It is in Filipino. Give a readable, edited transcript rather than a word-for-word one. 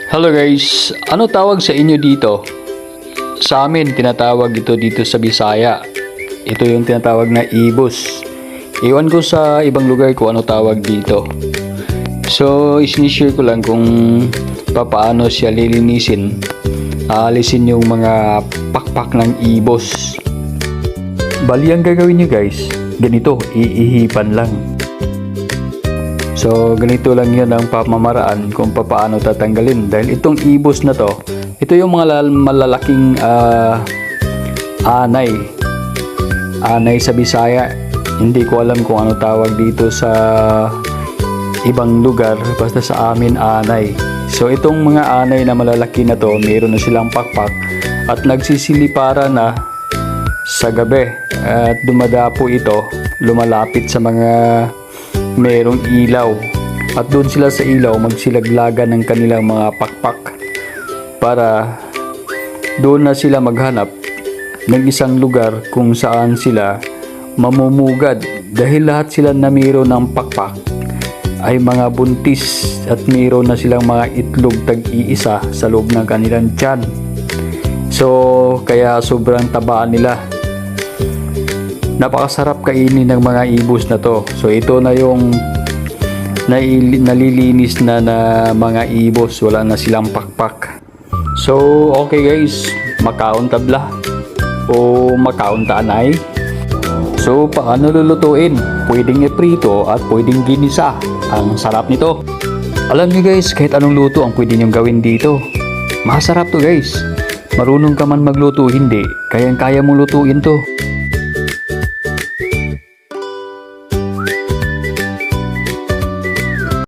Hello guys, ano tawag sa inyo dito? Sa amin, tinatawag ito dito sa Bisaya. Ito yung tinatawag na ibos. Iwan ko sa ibang lugar kung ano tawag dito. So, isinishare ko lang kung paano siya lilinisin. Aalisin yung mga pakpak ng ibos. Bali ang gagawin nyo guys, ganito, iihipan lang. So, ganito lang yun ang pamamaraan kung paano tatanggalin. Dahil itong ibos na to, ito yung mga malalaking anay. Anay sa Bisaya. Hindi ko alam kung ano tawag dito sa ibang lugar. Basta sa amin, anay. So, itong mga anay na malalaki na to, mayroon na silang pakpak. At nagsisilipara na sa gabi. At dumadapo ito, lumalapit sa mga merong ilaw at doon sila sa ilaw magsilaglagan ng kanilang mga pakpak para doon na sila maghanap ng isang lugar kung saan sila mamumugad dahil lahat sila na mayroon ng pakpak ay mga buntis at mayroon na silang mga itlog tag-iisa sa loob ng kanilang tiyan. So kaya sobrang tabaan nila. Napakasarap kainin ng mga ibos na to. So ito na yung nalilinis na mga ibos. Wala na silang pakpak. So okay guys, makaon tabla o makaon taanay. So paano lulutuin? Pwedeng iprito at pwedeng ginisa. Ang sarap nito. Alam niyo guys, kahit anong luto ang pwede niyong gawin dito. Masarap to guys. Marunong ka man magluto, hindi, kayang-kaya mong lutuin to.